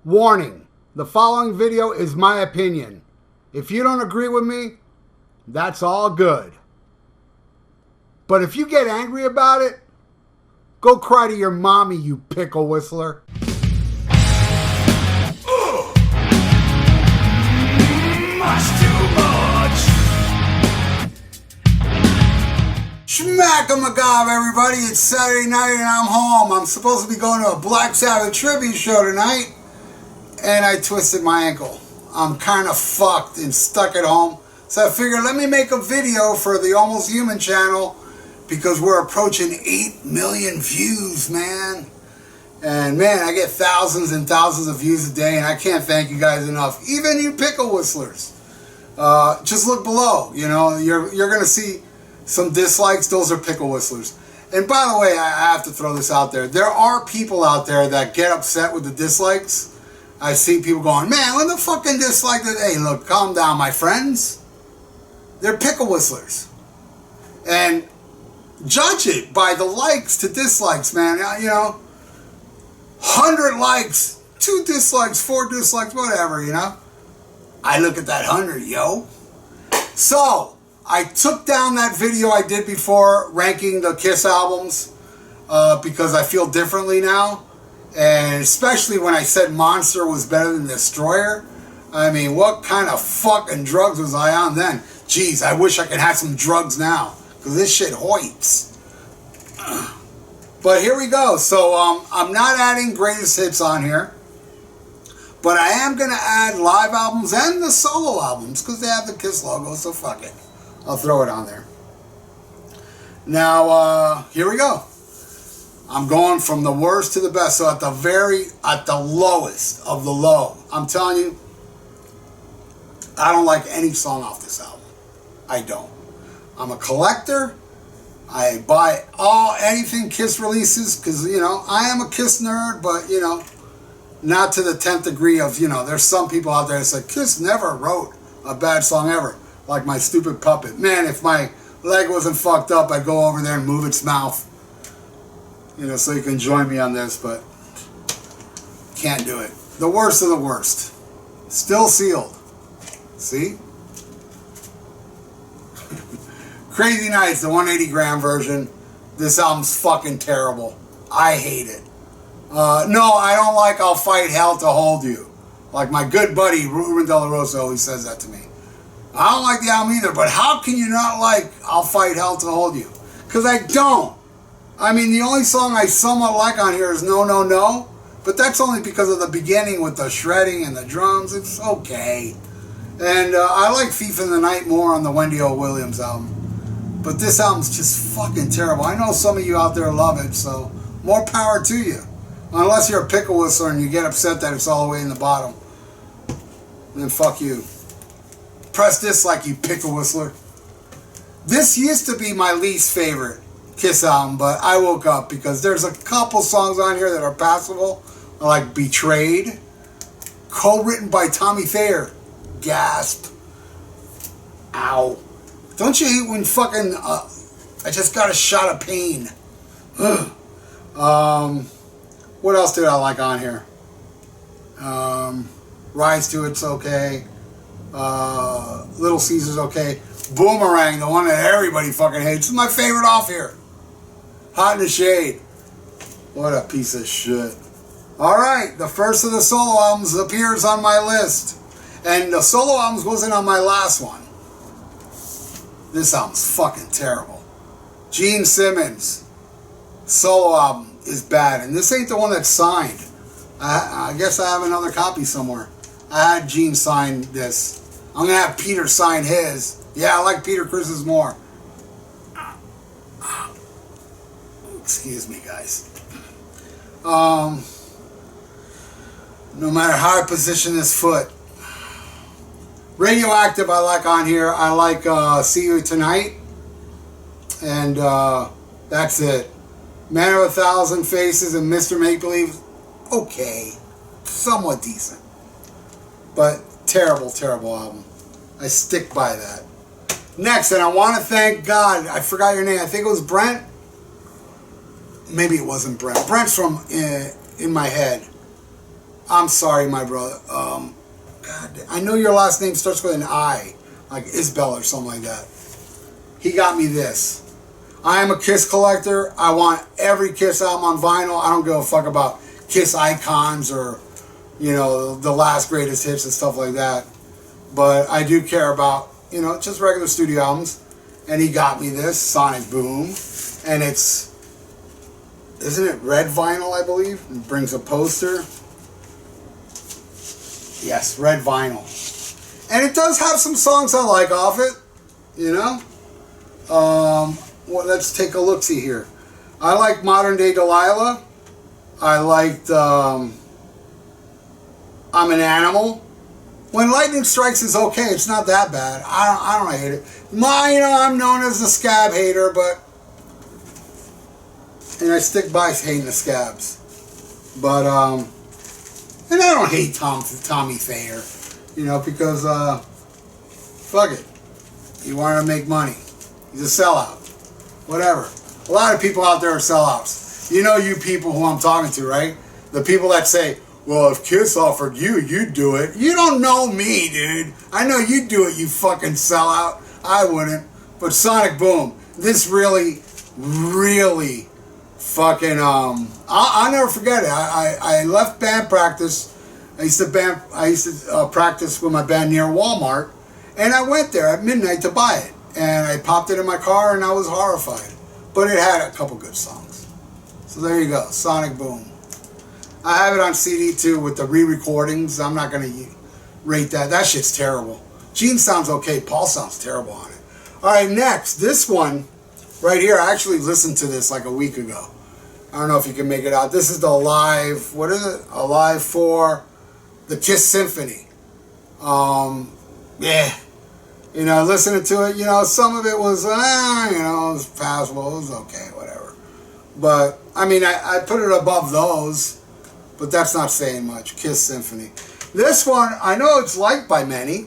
Warning, the following video is my opinion. If you don't agree with me, that's all good. But if you get angry about it, go cry to your mommy, you pickle whistler. Much too much. Schmack-a-magob, everybody. It's Saturday night and I'm home. I'm supposed to be going to a Black Sabbath tribute show tonight, and I twisted my ankle. I'm kind of fucked and stuck at home. So I figured, let me make a video for the Almost Human channel because we're approaching 8 million views, man. And man, I get thousands and thousands of views a day, and I can't thank you guys enough. Even you pickle whistlers. Just look below. You know, you're gonna see some dislikes. Those are pickle whistlers. And by the way, I have to throw this out there. There are people out there that get upset with the dislikes. I see people going, man, when the fucking dislike that? Hey, look, calm down, my friends. They're pickle whistlers. And judge it by the likes to dislikes, man. You know, 100 likes, 2 dislikes, 4 dislikes, whatever, you know. I look at that 100, yo. So, I took down that video I did before ranking the Kiss albums because I feel differently now. And especially when I said Monster was better than Destroyer. I mean, what kind of fucking drugs was I on then? Jeez, I wish I could have some drugs now, because this shit hoits. But here we go. So I'm not adding greatest hits on here, but I am going to add live albums and the solo albums, because they have the Kiss logo, so fuck it. I'll throw it on there. Now, here we go. I'm going from the worst to the best. So at the lowest of the low, I'm telling you, I don't like any song off this album. I don't. I'm a collector. I buy anything Kiss releases because, you know, I am a Kiss nerd, but, you know, not to the 10th degree of, you know, there's some people out there that say Kiss never wrote a bad song ever, like my stupid puppet. Man, if my leg wasn't fucked up, I'd go over there and move its mouth. You know, so you can join me on this, but can't do it. The worst of the worst. Still sealed. See? Crazy Nights, the 180 gram version. This album's fucking terrible. I hate it. No, I don't like I'll Fight Hell to Hold You. Like my good buddy, Ruben De La Rosa, always says that to me. I don't like the album either, but how can you not like I'll Fight Hell to Hold You? Because I don't. I mean, the only song I somewhat like on here is No, No, No. But that's only because of the beginning with the shredding and the drums. It's okay. And I like Thief in the Night more on the Wendy O. Williams album. But this album's just fucking terrible. I know some of you out there love it, so more power to you. Unless you're a pickle whistler and you get upset that it's all the way in the bottom. Then fuck you. Press dislike, you pickle whistler. This used to be my least favorite Kiss album, but I woke up because there's a couple songs on here that are passable, like Betrayed, co-written by Tommy Thayer. Gasp. Ow. Don't you hate when fucking I just got a shot of pain? What else did I like on here? Rise to It's okay. Little Caesar's okay. Boomerang, the one that everybody fucking hates, is my favorite off here. Hot in the Shade. What a piece of shit. Alright, the first of the solo albums appears on my list. And the solo albums wasn't on my last one. This album's fucking terrible. Gene Simmons' solo album is bad. And this ain't the one that's signed. I guess I have another copy somewhere. I had Gene sign this. I'm going to have Peter sign his. Yeah, I like Peter Criss's more. Excuse me, guys. No matter how I position this foot. Radioactive I like on here. I like See You Tonight. And that's it. Man of a Thousand Faces and Mr. Make-Believe. Okay. Somewhat decent. But terrible, terrible album. I stick by that. Next, and I want to thank God. I forgot your name. I think it was Brent. Maybe it wasn't Brent. Brent's from In My Head. I'm sorry, my brother. God, I know your last name starts with an I, like Isbell or something like that. He got me this. I am a Kiss collector. I want every Kiss album on vinyl. I don't give a fuck about Kiss icons or, you know, the last greatest hits and stuff like that. But I do care about, you know, just regular studio albums. And he got me this, Sonic Boom. And it's, isn't it red vinyl, I believe? It brings a poster. Yes, red vinyl. And it does have some songs I like off it, you know? Well, let's take a look-see here. I like Modern Day Delilah. I liked I'm an Animal. When Lightning Strikes is okay. It's not that bad. I don't hate it. You know, I'm known as the scab hater, but and I stick by hating the scabs. But and I don't hate Tommy Thayer, you know, because fuck it. You want to make money. He's a sellout. Whatever. A lot of people out there are sellouts. You know, you people who I'm talking to, right? The people that say, well, if Kiss offered you, you'd do it. You don't know me, dude. I know you'd do it, you fucking sellout. I wouldn't. But Sonic Boom, this really fucking, I'll never forget it. I left band practice. I used to practice with my band near Walmart. And I went there at midnight to buy it. And I popped it in my car and I was horrified. But it had a couple good songs. So there you go, Sonic Boom. I have it on CD too with the re-recordings. I'm not going to rate that. That shit's terrible. Gene sounds okay. Paul sounds terrible on it. Alright, next. This one right here. I actually listened to this like a week ago. I don't know if you can make it out. This is the live, what is it? A live for the Kiss Symphony. Yeah. You know, listening to it, you know, some of it was, you know, it was passable, it was okay, whatever. But, I mean, I put it above those, but that's not saying much. Kiss Symphony. This one, I know it's liked by many.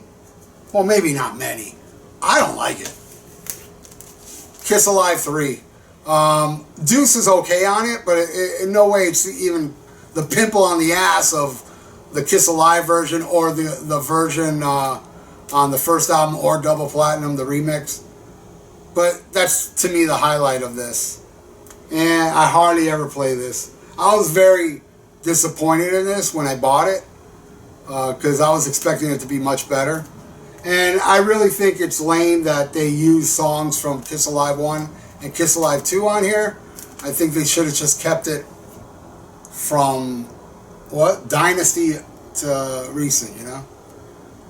Well, maybe not many. I don't like it. Kiss Alive 3. Deuce is okay on it, but in no way it's even the pimple on the ass of the Kiss Alive version or the version on the first album or Double Platinum, the remix. But that's, to me, the highlight of this. And I hardly ever play this. I was very disappointed in this when I bought it because I was expecting it to be much better. And I really think it's lame that they use songs from Kiss Alive 1 and Kiss Alive 2 on here. I think they should have just kept it from, what? Dynasty to recent, you know?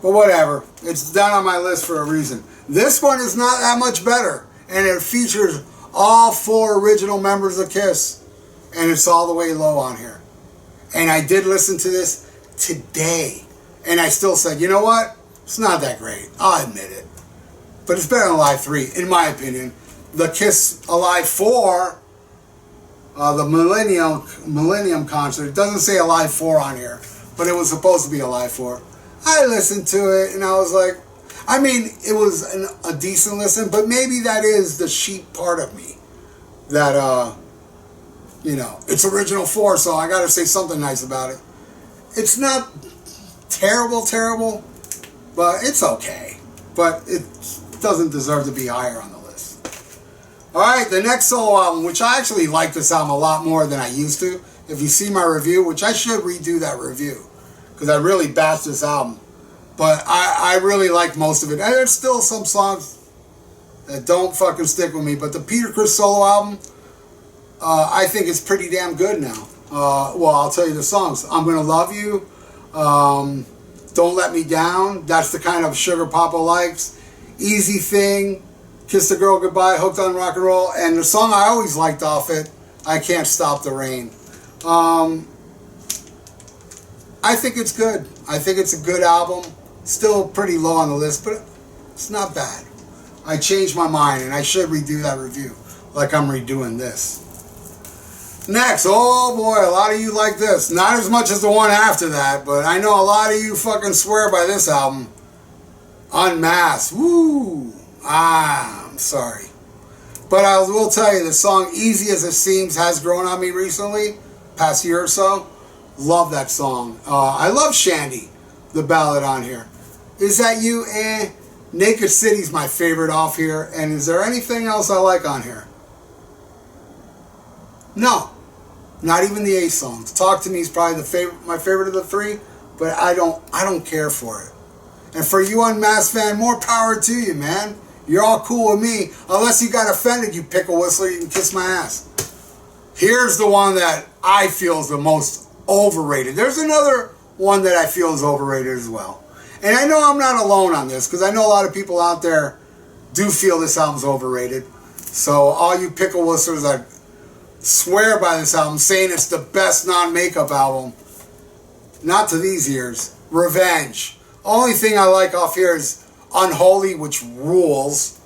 But whatever. It's down on my list for a reason. This one is not that much better. And it features all 4 original members of Kiss. And it's all the way low on here. And I did listen to this today. And I still said, you know what? It's not that great. I'll admit it. But it's better than Alive 3, in my opinion. The Kiss Alive 4, the Millennium concert, it doesn't say Alive 4 on here. But it was supposed to be Alive 4. I listened to it and I was like, I mean, it was a decent listen, but maybe that is the sheep part of me. That, you know, it's original 4, so I gotta say something nice about it. It's not terrible, but it's okay. But it doesn't deserve to be higher on the list. Alright, the next solo album, which I actually like this album a lot more than I used to. If you see my review, which I should redo that review, because I really bashed this album. But I really like most of it. And there's still some songs that don't fucking stick with me. But the Peter Criss solo album, I think it's pretty damn good now. Well, I'll tell you the songs. I'm Gonna Love You. Don't Let Me Down. That's the kind of sugar Papa likes. Easy Thing. Kiss the Girl Goodbye. Hooked on Rock and Roll. And the song I always liked off it, I Can't Stop the Rain. I think it's good. I think it's a good album. Still pretty low on the list, but it's not bad. I changed my mind, and I should redo that review like I'm redoing this. Next, oh boy, a lot of you like this. Not as much as the one after that, but I know a lot of you fucking swear by this album. Unmasked. Woo! I'm sorry. But I will tell you, the song Easy As It Seems has grown on me recently, past year or so. Love that song. I love Shandy, the ballad on here. Is That You? Naked City's my favorite off here. And is there anything else I like on here? No. Not even the A songs. Talk to Me is probably my favorite of the three, but I don't care for it. And for you Unmasked fan, more power to you, man. You're all cool with me. Unless you got offended, you pickle whistler, you can kiss my ass. Here's the one that I feel is the most overrated. There's another one that I feel is overrated as well. And I know I'm not alone on this, because I know a lot of people out there do feel this album's overrated. So all you pickle whistlers that swear by this album, saying it's the best non-makeup album, not to these ears. Revenge. Only thing I like off here is Unholy, which rules.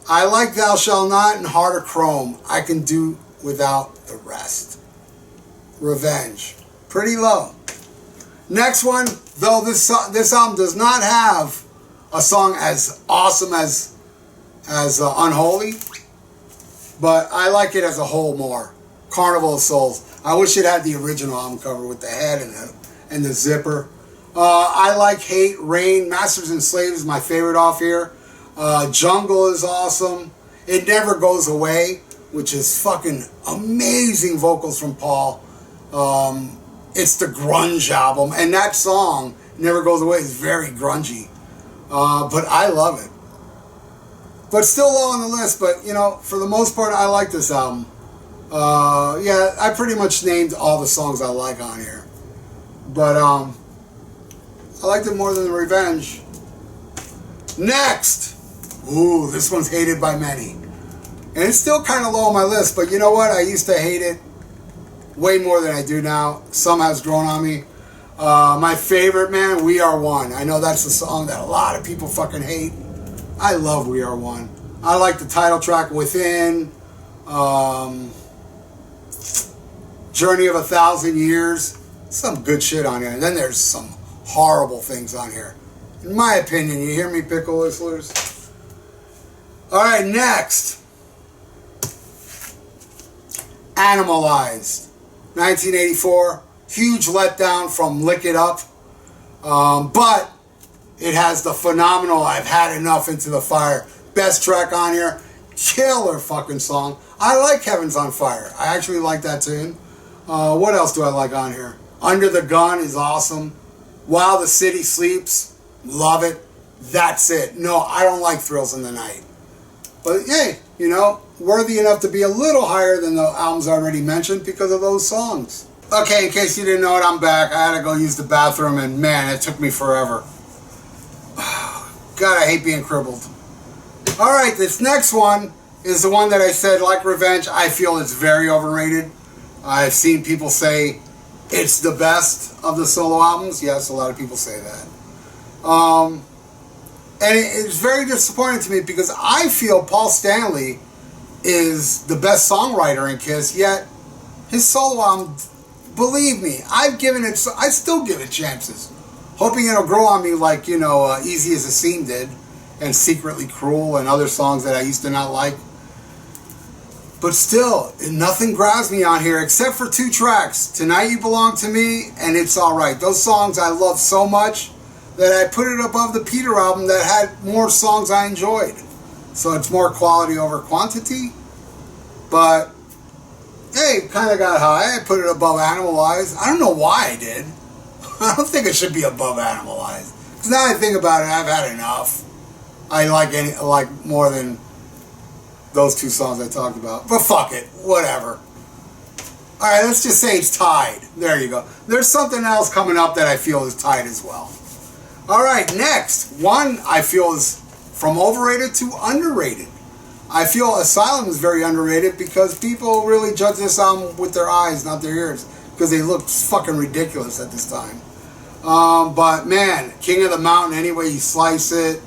I like Thou Shalt Not and Heart of Chrome. I can do without the rest. Revenge. Pretty low. Next one, though this album does not have a song as awesome as Unholy, but I like it as a whole more. Carnival of Souls. I wish it had the original album cover with the head and the zipper. I like Hate, Rain, Masters and Slaves is my favorite off here. Jungle is awesome. It Never Goes Away, which is fucking amazing vocals from Paul. It's the grunge album, and that song, Never Goes Away, is very grungy. But I love it. But still low on the list, but, you know, for the most part, I like this album. Yeah, I pretty much named all the songs I like on here. But, I liked it more than the Revenge. Next! Ooh, this one's hated by many. And it's still kind of low on my list, but you know what? I used to hate it way more than I do now. Some has grown on me. My favorite, man, We Are One. I know that's a song that a lot of people fucking hate. I love We Are One. I like the title track, Within. Journey of 1,000 Years. Some good shit on here. And then there's some horrible things on here. In my opinion, you hear me, pickle whistlers? Alright, next. Animalized. 1984. Huge letdown from Lick It Up. But it has the phenomenal I've Had Enough Into the Fire. Best track on here. Killer fucking song. I like Heaven's on Fire. I actually like that tune. What else do I like on here? Under the Gun is awesome. While the City Sleeps. Love it. That's it. No, I don't like Thrills in the Night. But hey, you know, worthy enough to be a little higher than the albums I already mentioned because of those songs. Okay, in case you didn't know it, I'm back. I had to go use the bathroom, and man, it took me forever. God, I hate being crippled. Alright, this next one is the one that I said, like Revenge, I feel it's very overrated. I've seen people say it's the best of the solo albums. Yes, a lot of people say that. And it's very disappointing to me because I feel Paul Stanley is the best songwriter in Kiss, yet his solo album, believe me, I still give it chances. Hoping it'll grow on me like, you know, Easy as a Scene did, and Secretly Cruel, and other songs that I used to not like. But still, nothing grabs me on here except for two tracks, Tonight You Belong to Me and It's Alright. Those songs I love so much that I put it above the Peter album that had more songs I enjoyed. So it's more quality over quantity. But, hey, kind of got high. I put it above Animalized. I don't know why I did. I don't think it should be above Animalized. Because now I think about it, I've had enough. I like more than those two songs I talked about. But fuck it. Whatever. Alright, let's just say it's tied. There you go. There's something else coming up that I feel is tied as well. Alright, next. One I feel is from overrated to underrated. I feel Asylum is very underrated because people really judge this album with their eyes, not their ears. Because they look fucking ridiculous at this time. But man, King of the Mountain, any way you slice it.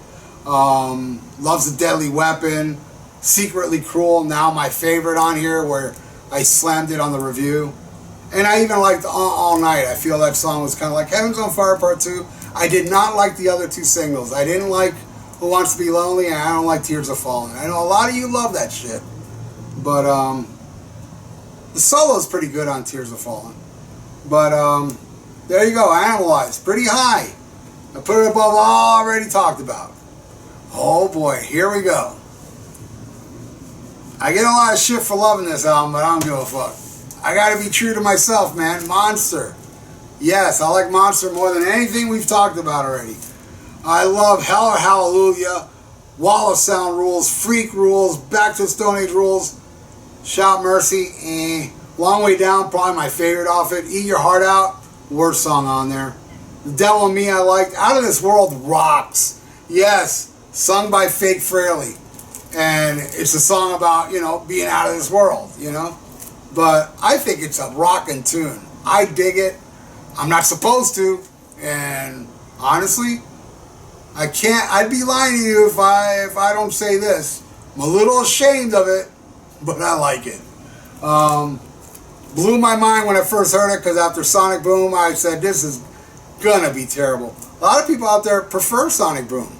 Love's a Deadly Weapon. Secretly Cruel, now my favorite on here, where I slammed it on the review. And I even liked All Night. I feel that song was kind of like Heaven's on Fire Part 2. I did not like the other two singles. I didn't like Who Wants to Be Lonely, and I don't like Tears Are Falling. I know a lot of you love that shit. But the solo is pretty good on Tears Are Falling. But There you go, Animalize. Pretty high. I put it above all already talked about. Oh boy, here we go. I get a lot of shit for loving this album, but I don't give a fuck. I gotta be true to myself, man. Monster. Yes, I like Monster more than anything we've talked about already. I love Hell or Hallelujah, Wall of Sound rules, Freak rules, Back to the Stone Age rules, Shout Mercy, Long Way Down, probably my favorite off it. Eat Your Heart Out, worst song on there. The Devil in Me I liked. Out of This World rocks. Yes, sung by Fake Fraley. And it's a song about, you know, being out of this world, you know. But I think it's a rockin' tune. I dig it. I'm not supposed to. And honestly, I'd be lying to you if I don't say this. I'm a little ashamed of it, but I like it. Blew my mind when I first heard it, because after Sonic Boom, I said, this is gonna be terrible. A lot of people out there prefer Sonic Boom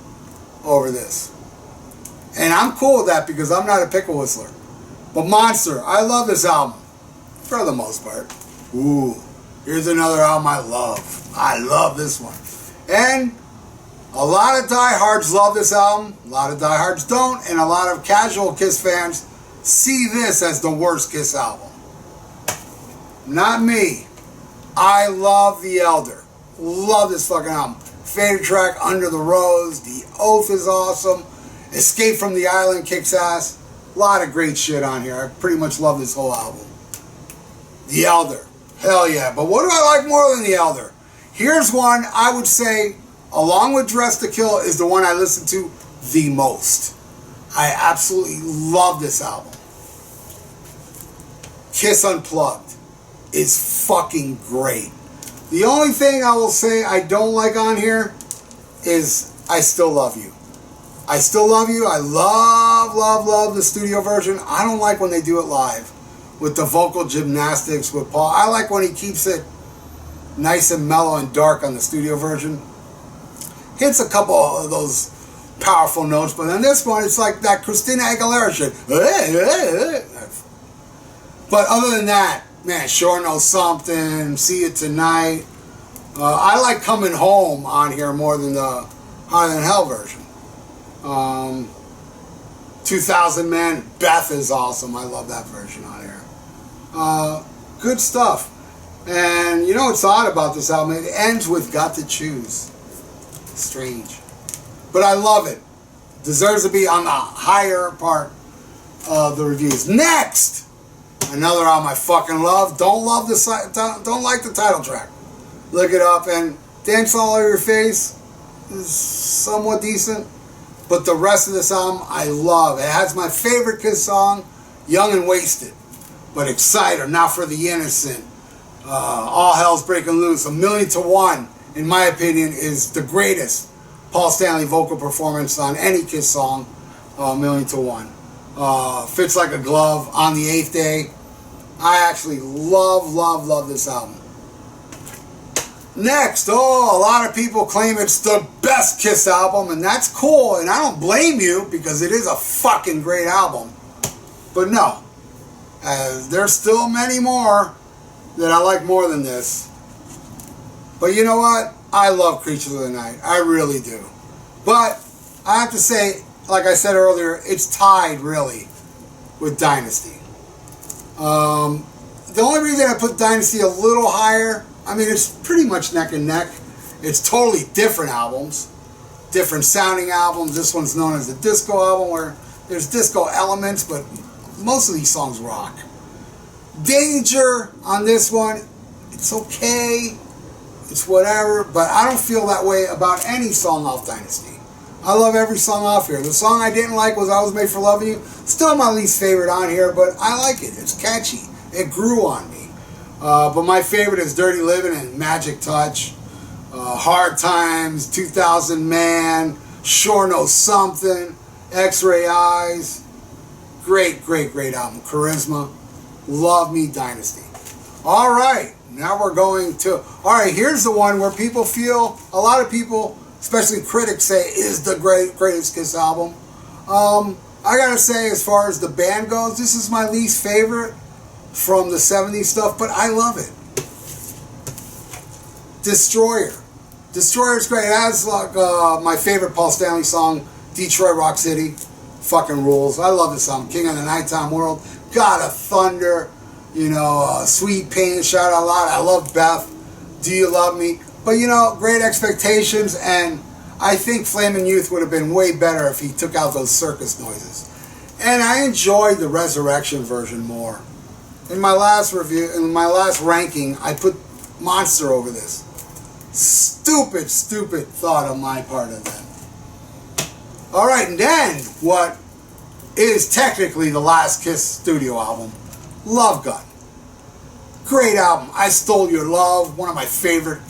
over this. And I'm cool with that because I'm not a pickle whistler. But Monster, I love this album. For the most part. Ooh, here's another album I love. I love this one. And a lot of diehards love this album. A lot of diehards don't. And a lot of casual Kiss fans see this as the worst Kiss album. Not me. I love The Elder. Love this fucking album. Favorite track, Under the Rose. The Oath is awesome. Escape from the Island kicks ass. A lot of great shit on here. I pretty much love this whole album. The Elder. Hell yeah. But what do I like more than The Elder? Here's one I would say, along with Dress to Kill, is the one I listen to the most. I absolutely love this album. Kiss Unplugged is fucking great. The only thing I will say I don't like on here is I Still Love You. I Still Love You. I love the studio version. I don't like when they do it live with the vocal gymnastics with Paul. I like when he keeps it nice and mellow and dark on the studio version. Hits a couple of those powerful notes, but on this one it's like that Christina Aguilera shit. But other than that, man, Sure Knows Something, See It Tonight. I like Coming Home on here more than the Higher Than Hell version. 2000 Man, Beth is awesome. I love that version on here. Good stuff. And you know what's odd about this album? It ends with Got to Choose. Strange. But I love it. Deserves to be on the higher part of the reviews. Next! Another album I fucking love. Don't like the title track. Look it up, and Dance All Over Your Face is somewhat decent. But the rest of this album I love. It has my favorite Kiss song, Young and Wasted. But Exciter, Not for the Innocent, All Hell's Breaking Loose, 1,000,000 to 1, in my opinion, is the greatest Paul Stanley vocal performance on any Kiss song, 1,000,000 to 1. Fits Like a Glove, On the Eighth Day. I actually love this album. Next, a lot of people claim it's the best Kiss album, and that's cool, and I don't blame you because it is a fucking great album. But no, there's still many more that I like more than this. But you know what? I love Creatures of the Night. I really do. But I have to say, like I said earlier, it's tied really with Dynasty. The only reason I put Dynasty a little higher, I mean, it's pretty much neck and neck. It's totally different albums, different sounding albums. This one's known as the disco album, where there's disco elements, but most of these songs rock. Danger on this one, it's okay, it's whatever, but I don't feel that way about any song off Dynasty. I love every song off here. The song I didn't like was I Was Made for Loving You. Still my least favorite on here, but I like it. It's catchy. It grew on me. But my favorite is Dirty Living and Magic Touch. Hard Times, 2000 Man, Sure Knows Something, X-Ray Eyes. Great album. Charisma. Love me Dynasty. All right. Now we're going to... All right, here's the one where people feel... A lot of people, especially critics, say is the greatest Kiss album. I gotta say, as far as the band goes, this is my least favorite from the 70s stuff, but I love it. Destroyer. Destroyer's great. It has like my favorite Paul Stanley song, Detroit Rock City. Fucking rules. I love this song. King of the Nighttime World. God of Thunder. You know, Sweet Pain, Shout Out Loud. I love Beth. Do You Love Me? But you know, Great Expectations, and I think Flamin' Youth would have been way better if he took out those circus noises. And I enjoyed the Resurrection version more. In my last review, in my last ranking, I put Monster over this. Stupid thought on my part of that. Alright, and then what is technically the last Kiss studio album, Love Gun. Great album. I Stole Your Love, one of my favorite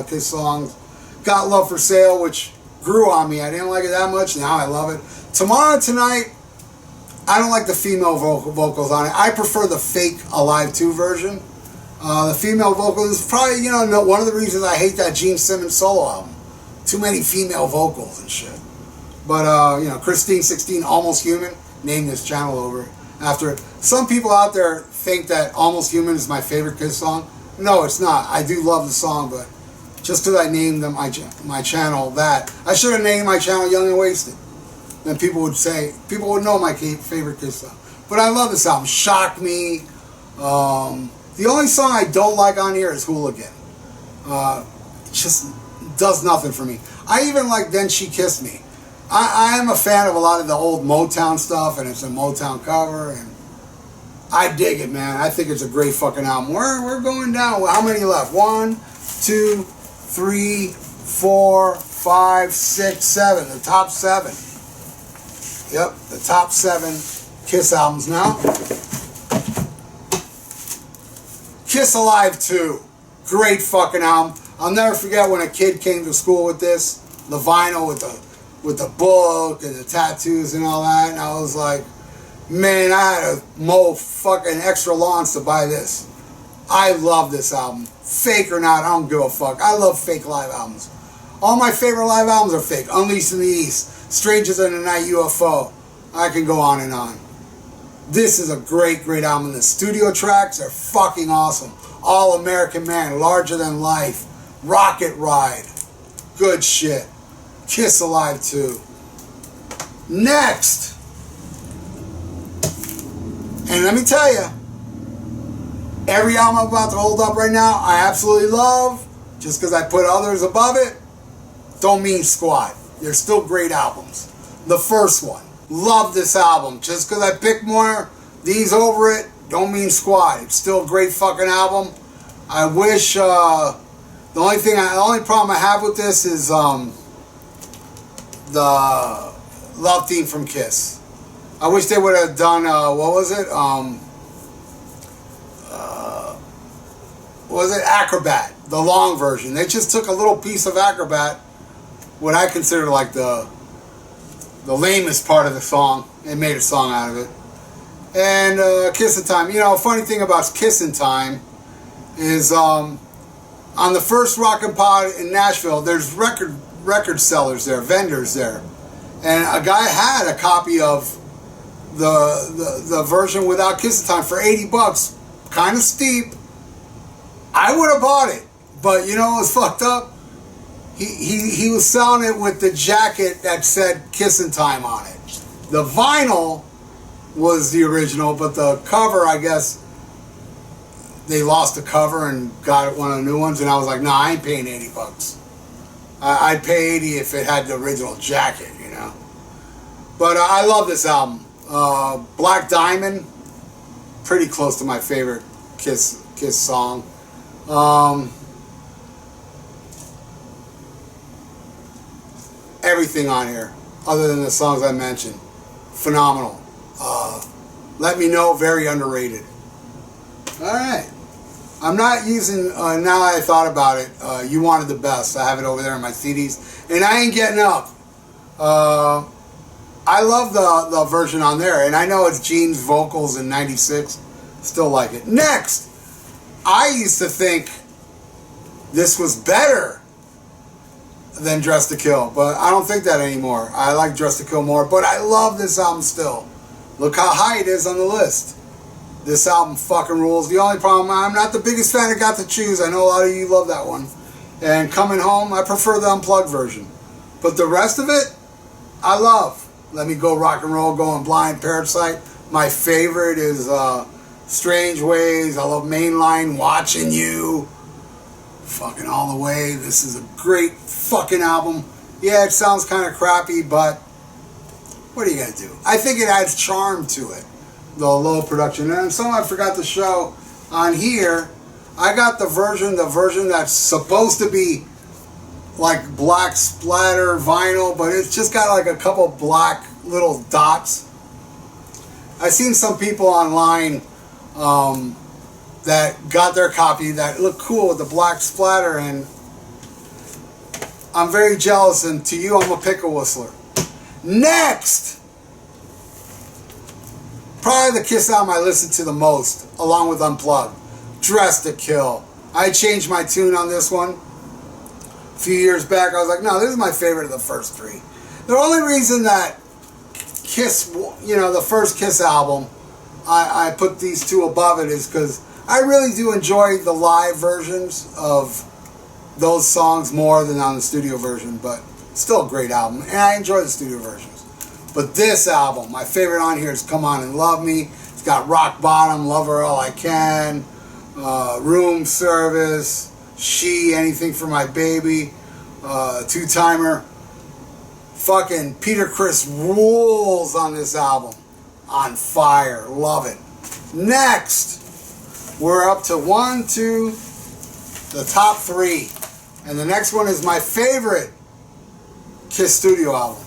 Kiss songs. Got Love for Sale, which grew on me. I didn't like it that much. Now I love it. Tomorrow Tonight, I don't like the female vocals on it. I prefer the fake Alive 2 version. The female vocals is probably, you know, one of the reasons I hate that Gene Simmons solo album. Too many female vocals and shit. But, you know, Christine 16, Almost Human, named this channel over after it. Some people out there think that Almost Human is my favorite Kiss song. No, it's not. I do love the song, but just because I named my channel that, I should have named my channel Young and Wasted. Then people would say, people would know my favorite Kiss song. But I love this album. Shock Me. The only song I don't like on here is Hooligan. It just does nothing for me. I even like Then She Kissed Me. I am a fan of a lot of the old Motown stuff, and it's a Motown cover, and I dig it, man. I think it's a great fucking album. We're going down. How many left? 1, 2, 3, 4, 5, 6, 7. The top 7. Yep, the top 7 Kiss albums now. Kiss Alive 2. Great fucking album. I'll never forget when a kid came to school with this, the vinyl with the book and the tattoos and all that, and I was like, man, I had to mow fucking extra lawns to buy this. I love this album. Fake or not, I don't give a fuck. I love fake live albums. All my favorite live albums are fake. Unleashed in the East, Strangers in the Night, UFO. I can go on and on. This is a great album. The studio tracks are fucking awesome. All American Man, Larger Than Life, Rocket Ride. Good shit. Kiss Alive 2. Next. And let me tell you, every album I'm about to hold up right now, I absolutely love. Just because I put others above it, don't mean squat. They're still great albums. The first one. Love this album. Just because I picked more these over it, don't mean squat. It's still a great fucking album. I wish, the only problem I have with this is the love theme from Kiss. I wish they would have done, what was it? Was it Acrobat? The long version. They just took a little piece of Acrobat, what I consider like the lamest part of the song, and made a song out of it. And Kissin' Time. You know, a funny thing about Kissin' Time is on the first Rockin' Pod in Nashville, there's record sellers there, vendors there. And a guy had a copy of the version without Kissin' Time for $80. Kind of steep. I would have bought it. But you know what was fucked up? He was selling it with the jacket that said Kissin' Time on it. The vinyl was the original, but the cover, I guess, they lost the cover and got one of the new ones, and I was like, nah, I ain't paying $80. I'd pay 80 if it had the original jacket, you know. But I love this album. Black Diamond, pretty close to my favorite Kiss song. Everything on here, other than the songs I mentioned, phenomenal. Let Me Know, very underrated. Alright. I'm not using, now I thought about it, You Wanted the Best. I have it over there in my CDs. And I ain't getting up. I love the version on there. And I know it's Gene's vocals in 96. Still like it. Next! I used to think this was better than Dress to Kill. But I don't think that anymore. I like Dress to Kill more. But I love this album still. Look how high it is on the list. This album fucking rules. The only problem, I'm not the biggest fan of Got to Choose. I know a lot of you love that one. And Coming Home, I prefer the unplugged version. But the rest of it, I love. Let Me Go, Rock and Roll, Going Blind, Parasite. My favorite is Strange Ways. I love Mainline, Watching You. Fucking All the Way. This is a great fucking album. Yeah, it sounds kind of crappy, but what are you going to do? I think it adds charm to it, the low production. And something I forgot to show on here, I got the version that's supposed to be like black splatter vinyl, but it's just got like a couple black little dots. I've seen some people online that got their copy that looked cool with the black splatter, and I'm very jealous, and to you I'm a pickle whistler. Next! Probably the Kiss album I listened to the most, along with Unplugged. Dressed to Kill. I changed my tune on this one. A few years back, I was like, no, this is my favorite of the first three. The only reason that Kiss, you know, the first Kiss album, I put these two above it is because I really do enjoy the live versions of those songs more than on the studio version, but still a great album, and I enjoy the studio versions. But this album, my favorite on here is Come On and Love Me. It's got Rock Bottom, Love Her All I Can, Room Service, She, Anything for My Baby, Two-Timer. Fucking Peter Criss rules on this album. On fire. Love it. Next, we're up to the top three. And the next one is my favorite Kiss studio album.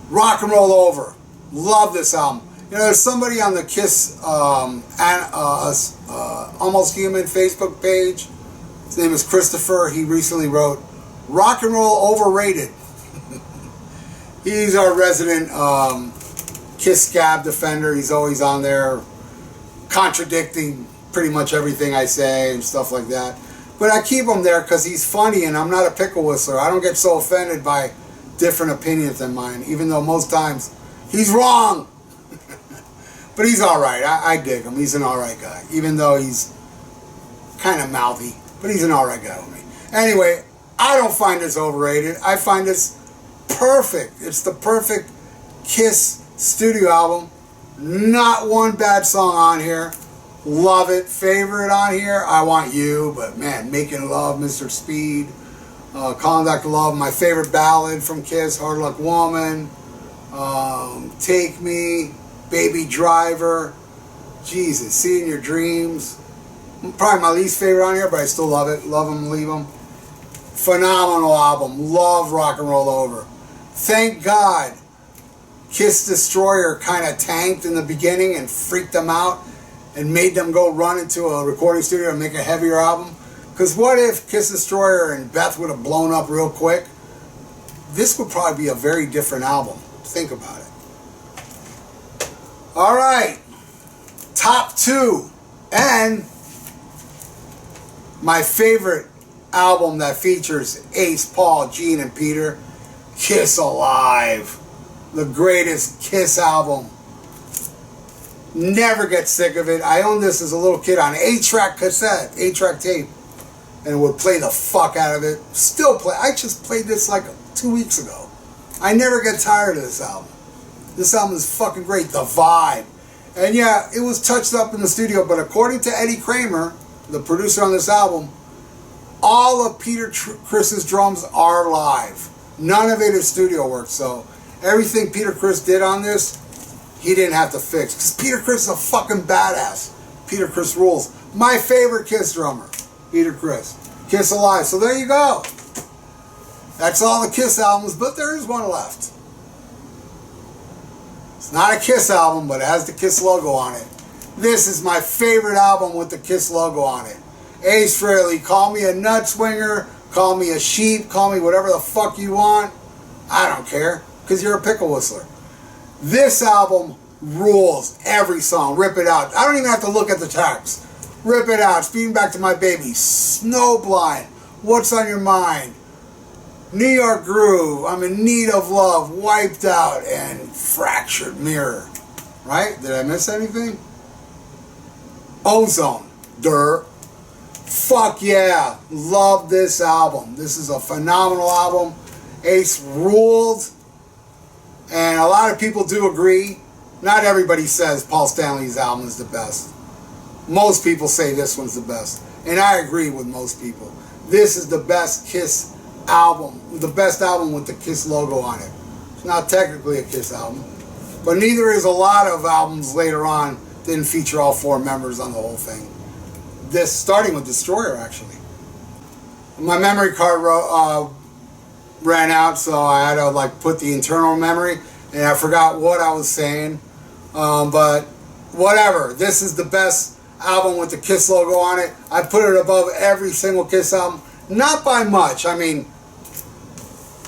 Rock and Roll Over. Love this album. You know, there's somebody on the Kiss Almost Human Facebook page. His name is Christopher. He recently wrote, Rock and Roll Overrated. He's our resident Kiss scab defender. He's always on there contradicting pretty much everything I say and stuff like that. But I keep him there because he's funny, and I'm not a pickle whistler. I don't get so offended by different opinions than mine, even though most times he's wrong. But he's alright. I dig him. He's an alright guy, even though he's kind of mouthy. But he's an alright guy with me. Anyway, I don't find this overrated. I find this perfect. It's the perfect Kiss studio album. Not one bad song on here. Love it. Favorite on here, I Want You. But man, Making Love, Mr. Speed, Calling Dr. Love. My favorite ballad from Kiss, Hard Luck Woman, Take Me, Baby Driver, Jesus, See in Your Dreams. Probably my least favorite on here, but I still love it. Love 'em, Leave 'em. Phenomenal album. Love Rock and Roll Over. Thank God Kiss Destroyer kind of tanked in the beginning and freaked them out and made them go run into a recording studio and make a heavier album. Because what if Kiss Destroyer and Beth would have blown up real quick? This would probably be a very different album. Think about it. Alright. Top two. And my favorite album that features Ace, Paul, Gene, and Peter, Kiss Alive. The greatest Kiss album. Never get sick of it. I owned this as a little kid on 8-track cassette, 8-track tape, and would play the fuck out of it. Still play. I just played this like 2 weeks ago. I never get tired of this album. This album is fucking great. The vibe. And yeah, it was touched up in the studio, but according to Eddie Kramer, the producer on this album, all of Peter Criss's drums are live. None of it is studio work, so everything Peter Criss did on this, he didn't have to fix. Because Peter Criss is a fucking badass. Peter Criss rules. My favorite Kiss drummer, Peter Criss. Kiss Alive. So there you go. That's all the Kiss albums, but there is one left. It's not a Kiss album, but it has the Kiss logo on it. This is my favorite album with the Kiss logo on it. Ace Frehley, call me a nut swinger, call me a sheep, call me whatever the fuck you want. I don't care, because you're a pickle whistler. This album rules every song. Rip It Out. I don't even have to look at the tracks. Rip It Out, Speeding Back to My Baby, Snowblind, What's on Your Mind, New York Groove, I'm in Need of Love, Wiped Out, and Fractured Mirror. Right? Did I miss anything? Ozone. Durr. Fuck yeah, love this album. This is a phenomenal album. Ace ruled, and a lot of people do agree. Not everybody says Paul Stanley's album is the best. Most people say this one's the best, and I agree with most people. This is the best Kiss album, the best album with the Kiss logo on it. It's not technically a Kiss album, but neither is a lot of albums later on didn't feature all 4 members on the whole thing. This, starting with Destroyer, actually. My memory card ran out, so I had to like put the internal memory, and I forgot what I was saying. But whatever. This is the best album with the Kiss logo on it. I put it above every single Kiss album. Not by much. I mean,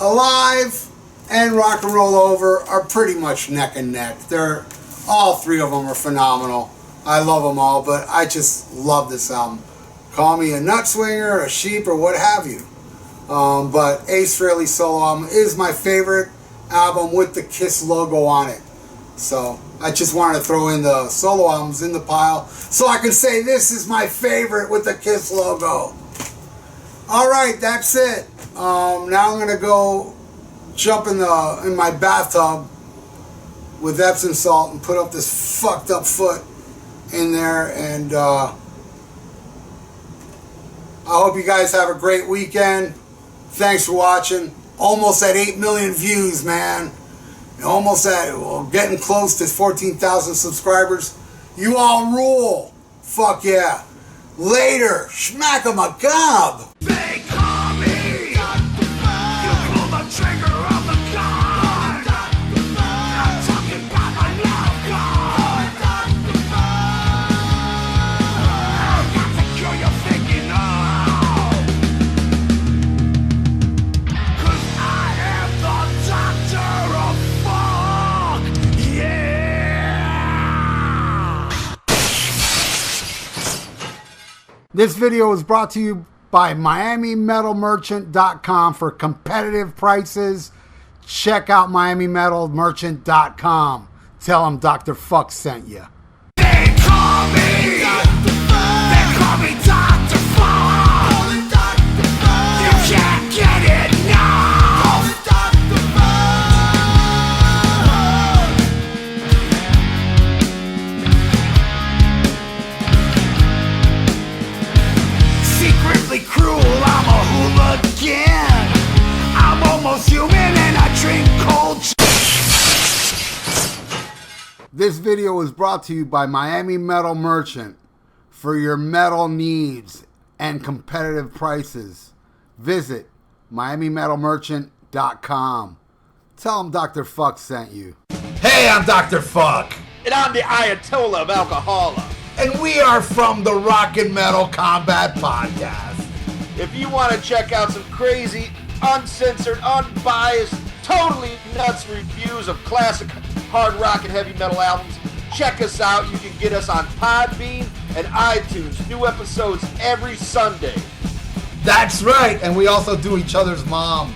Alive and Rock and Roll Over are pretty much neck and neck. They're all 3 of them are phenomenal. I love them all, but I just love this album. Call me a nut swinger, a sheep, or what have you. But Ace Frehley's solo album is my favorite album with the Kiss logo on it. So I just wanted to throw in the solo albums in the pile so I can say this is my favorite with the Kiss logo. Alright, that's it. Now I'm going to go jump in my bathtub with Epsom salt and put up this fucked up foot in there, and I hope you guys have a great weekend. Thanks for watching. Almost at 8 million views, man. Almost at, well, getting close to 14,000 subscribers. You all rule. Fuck yeah. Later. Schmack 'em a gob. They call me. You pull the trigger of the gun. I'm talking about my love gun. I've got to kill your thinking now. 'Cause I am the doctor of fuck. Yeah. This video is brought to you by MiamiMetalMerchant.com for competitive prices. Check out MiamiMetalMerchant.com. Tell them Dr. Fuck sent you. They call me Dr. Fuck. They call me Dr. Fuck. You can't get it now. Dr. Secretly cruel, I'm a hooligan. I'm almost human and I drink cold. This video is brought to you by Miami Metal Merchant for your metal needs and competitive prices. Visit MiamiMetalMerchant.com. Tell them Dr. Fuck sent you. Hey, I'm Dr. Fuck, And I'm the Ayatollah of Alcohola. and we are from the Rock and Metal Combat Podcast. If you want to check out some crazy, uncensored, unbiased, totally nuts reviews of classic hard rock and heavy metal albums, check us out. You can get us on Podbean and iTunes. New episodes every Sunday. That's right, and we also do each other's moms.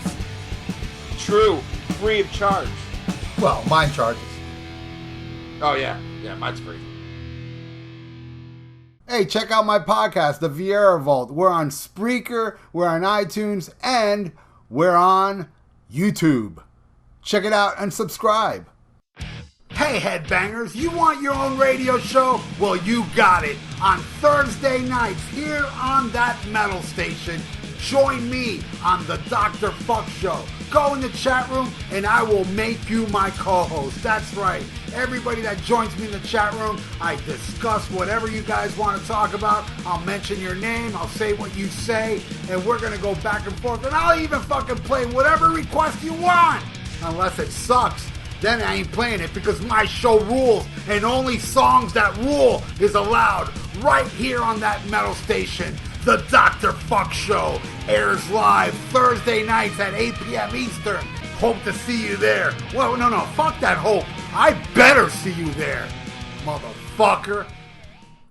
True. Free of charge. Well, mine charges. Oh, yeah. Yeah, mine's free. Hey, check out my podcast, The Vieira Vault. We're on Spreaker, we're on iTunes, and we're on YouTube. Check it out and subscribe. Hey, headbangers, you want your own radio show? Well, you got it. On Thursday nights here on that metal station, join me on the Dr. Fuck Show. Go in the chat room and I will make you my co-host. That's right. Everybody that joins me in the chat room, I discuss whatever you guys want to talk about. I'll mention your name, I'll say what you say, and we're going to go back and forth. And I'll even fucking play whatever request you want. Unless it sucks, then I ain't playing it because my show rules. And only songs that rule is allowed right here on that metal station. The Dr. Fuck Show airs live Thursday nights at 8 p.m. Eastern. Hope to see you there. Well, no, fuck that hope. I better see you there, motherfucker.